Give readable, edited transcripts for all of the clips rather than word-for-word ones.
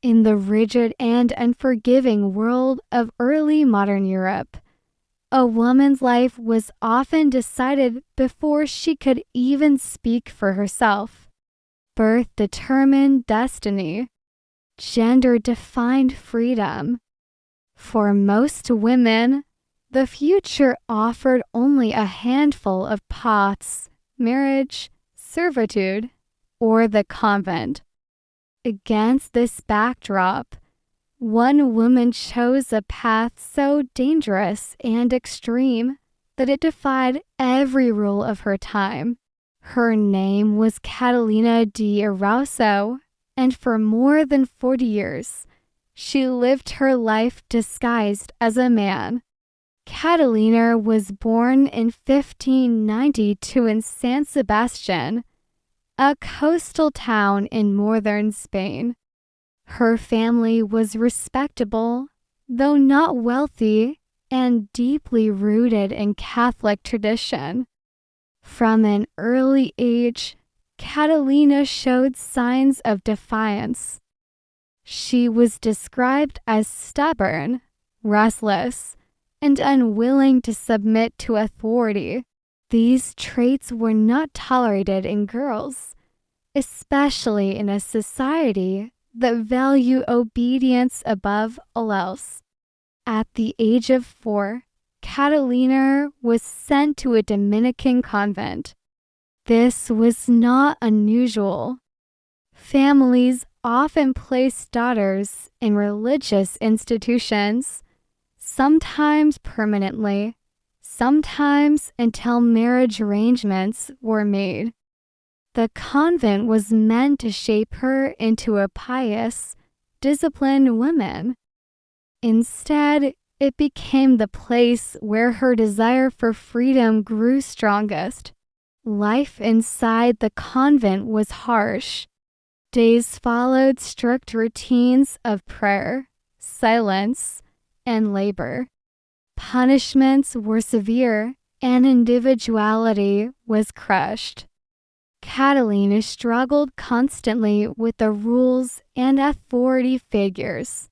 In the rigid and unforgiving world of early modern Europe, a woman's life was often decided before she could even speak for herself. Birth determined destiny. Gender defined freedom. For most women, the future offered only a handful of paths: marriage, servitude, or the convent. Against this backdrop, one woman chose a path so dangerous and extreme that it defied every rule of her time. Her name was Catalina di Erauso, and for more than 40 years, she lived her life disguised as a man. Catalina was born in 1592 in San Sebastian, a coastal town in northern Spain. Her family was respectable, though not wealthy, and deeply rooted in Catholic tradition. From an early age, Catalina showed signs of defiance. She was described as stubborn, restless, and unwilling to submit to authority. These traits were not tolerated in girls, especially in a society that valued obedience above all else. At the age of 4, Catalina was sent to a Dominican convent. This was not unusual. Families often placed daughters in religious institutions, sometimes permanently, sometimes until marriage arrangements were made. The convent was meant to shape her into a pious, disciplined woman. Instead, it became the place where her desire for freedom grew strongest. Life inside the convent was harsh. Days followed strict routines of prayer, silence, and labor. Punishments were severe, and individuality was crushed. Catalina struggled constantly with the rules and authority figures.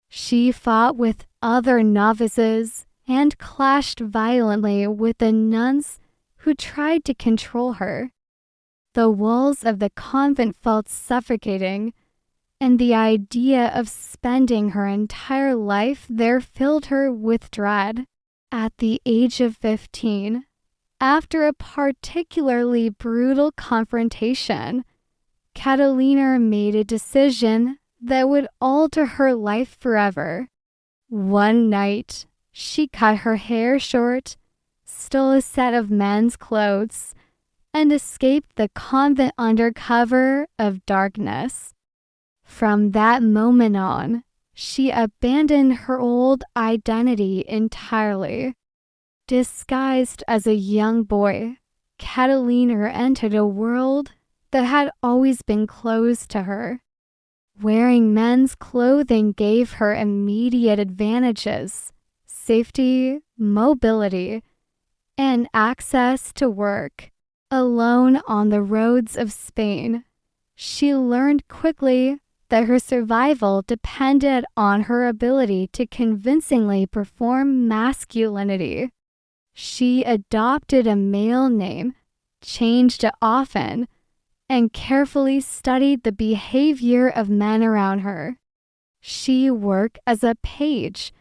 She fought with other novices and clashed violently with the nuns who tried to control her. The walls of the convent felt suffocating, and the idea of spending her entire life there filled her with dread. At the age of 15, after a particularly brutal confrontation, Catalina made a decision that would alter her life forever. One night, she cut her hair short, stole a set of men's clothes, and escaped the convent under cover of darkness. From that moment on, she abandoned her old identity entirely. Disguised as a young boy, Catalina entered a world that had always been closed to her. Wearing men's clothing gave her immediate advantages: safety, mobility, and access to work. Alone on the roads of Spain, she learned quickly that her survival depended on her ability to convincingly perform masculinity. She adopted a male name, changed it often, and carefully studied the behavior of men around her. She worked as a page,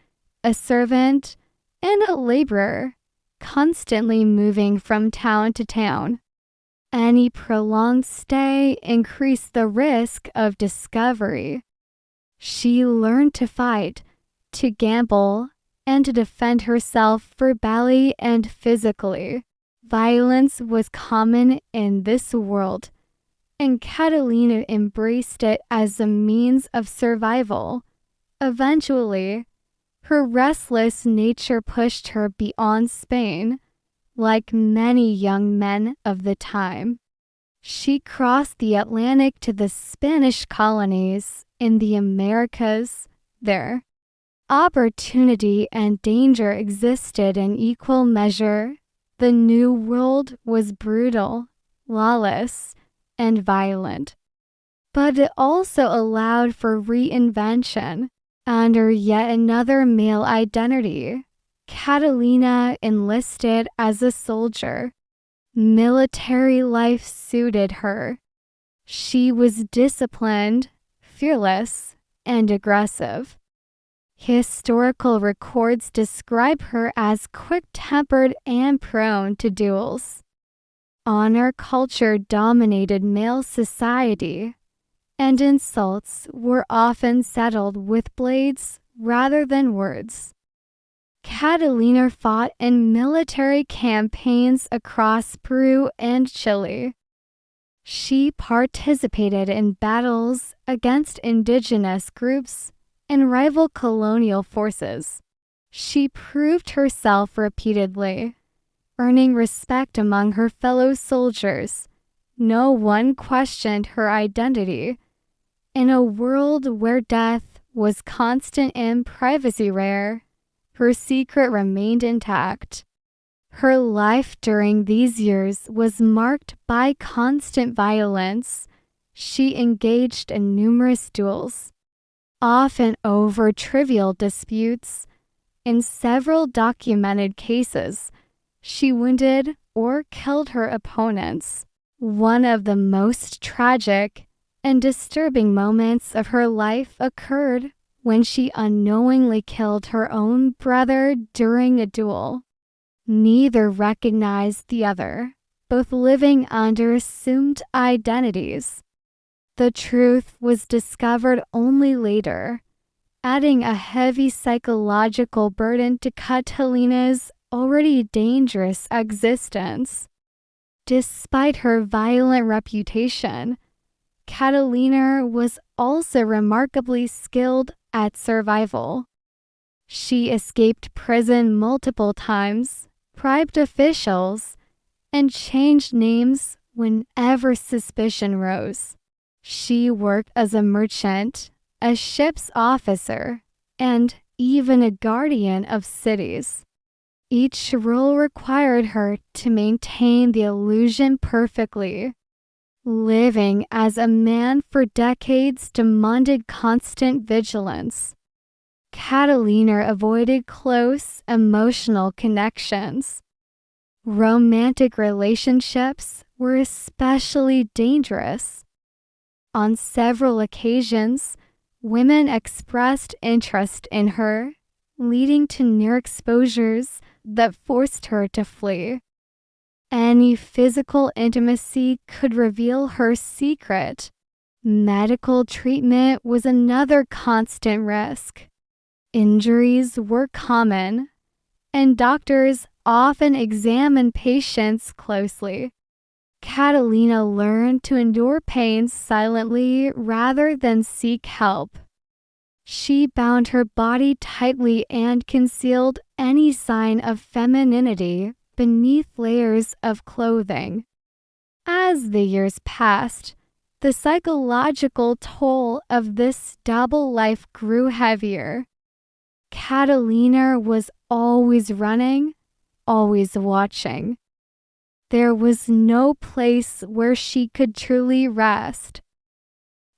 a servant, and a laborer, constantly moving from town to town. Any prolonged stay increased the risk of discovery. She learned to fight, to gamble, and to defend herself verbally and physically. Violence was common in this world, and Catalina embraced it as a means of survival. Eventually, her restless nature pushed her beyond Spain. Like many young men of the time, she crossed the Atlantic to the Spanish colonies in the Americas. There, opportunity and danger existed in equal measure. The New World was brutal, lawless, and violent. but it also allowed for reinvention. Under yet another male identity, Catalina enlisted as a soldier. Military life suited her. She was disciplined, fearless, and aggressive. Historical records describe her as quick-tempered and prone to duels. Honor culture dominated male society, and insults were often settled with blades rather than words. Catalina fought in military campaigns across Peru and Chile. She participated in battles against indigenous groups and rival colonial forces. She proved herself repeatedly, earning respect among her fellow soldiers. No one questioned her identity. In a world where death was constant and privacy rare, her secret remained intact. Her life during these years was marked by constant violence. She engaged in numerous duels, often over trivial disputes. In several documented cases, she wounded or killed her opponents. One of the most tragic and disturbing moments of her life occurred when she unknowingly killed her own brother during a duel. Neither recognized the other, both living under assumed identities. The truth was discovered only later, adding a heavy psychological burden to Catalina's already dangerous existence. Despite her violent reputation, Catalina was also remarkably skilled at survival. She escaped prison multiple times, bribed officials, and changed names whenever suspicion rose. She worked as a merchant, a ship's officer, and even a guardian of cities. Each role required her to maintain the illusion perfectly. Living as a man for decades demanded constant vigilance. Catalina avoided close emotional connections. Romantic relationships were especially dangerous. On several occasions, women expressed interest in her, leading to near exposures that forced her to flee. Any physical intimacy could reveal her secret. Medical treatment was another constant risk. Injuries were common, and doctors often examined patients closely. Catalina learned to endure pain silently rather than seek help. She bound her body tightly and concealed any sign of femininity beneath layers of clothing. As the years passed, the psychological toll of this double life grew heavier. Catalina was always running, always watching. There was no place where she could truly rest.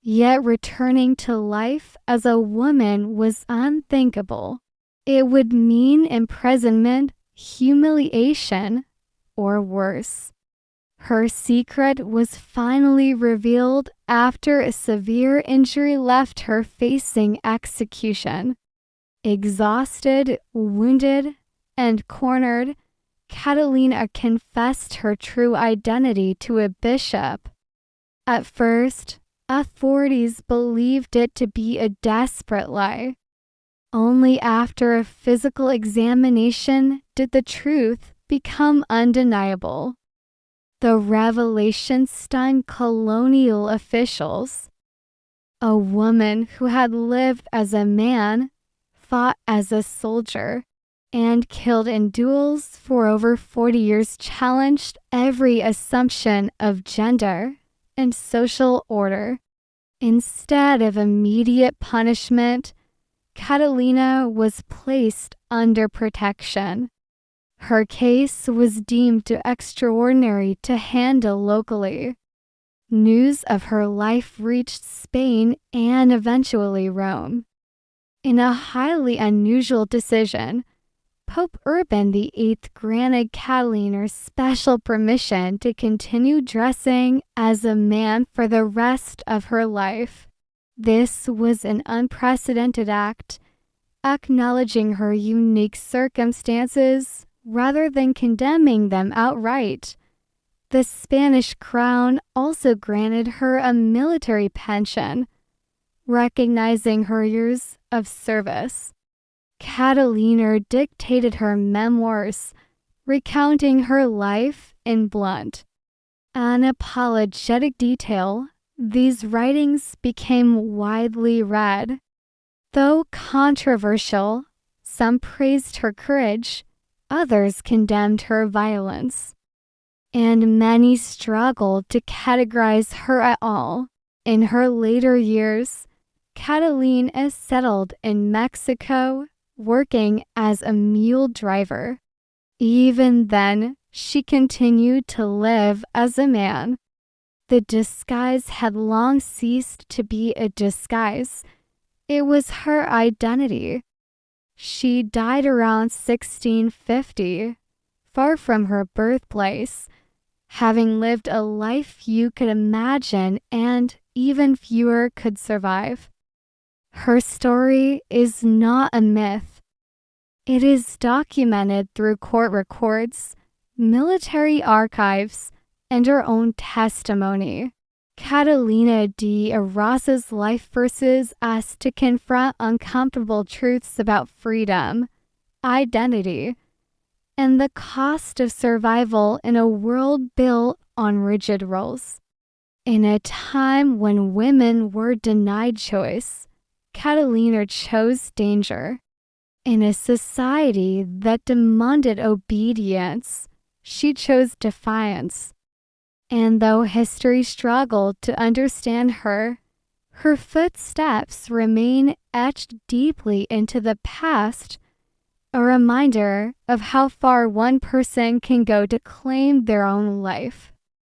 Yet returning to life as a woman was unthinkable. It would mean imprisonment, humiliation, or worse. Her secret was finally revealed after a severe injury left her facing execution. Exhausted, wounded, and cornered, Catalina confessed her true identity to a bishop. At first, authorities believed it to be a desperate lie. Only after a physical examination did the truth become undeniable. The revelation stunned colonial officials. A woman who had lived as a man, fought as a soldier, and killed in duels for over 40 years challenged every assumption of gender and social order. Instead of immediate punishment, Catalina was placed under protection. Her case was deemed too extraordinary to handle locally. news of her life reached Spain and eventually Rome. In a highly unusual decision, Pope Urban VIII granted Catalina special permission to continue dressing as a man for the rest of her life. This was an unprecedented act, acknowledging her unique circumstances rather than condemning them outright. The Spanish crown also granted her a military pension, recognizing her years of service. Catalina dictated her memoirs, recounting her life in blunt, unapologetic detail. These writings became widely read. Though controversial, some praised her courage, others condemned her violence, and many struggled to categorize her at all. In her later years, Catalina settled in Mexico, working as a mule driver. Even then, she continued to live as a man. The disguise had long ceased to be a disguise. It was her identity. She died around 1650, far from her birthplace, having lived a life you could imagine and even fewer could survive. Her story is not a myth. It is documented through court records, military archives, and her own testimony. Catalina de Erraza's life forces us to confront uncomfortable truths about freedom, identity, and the cost of survival in a world built on rigid roles. In a time when women were denied choice, Catalina chose danger. In a society that demanded obedience, she chose defiance. And though history struggled to understand her, her footsteps remain etched deeply into the past, a reminder of how far one person can go to claim their own life.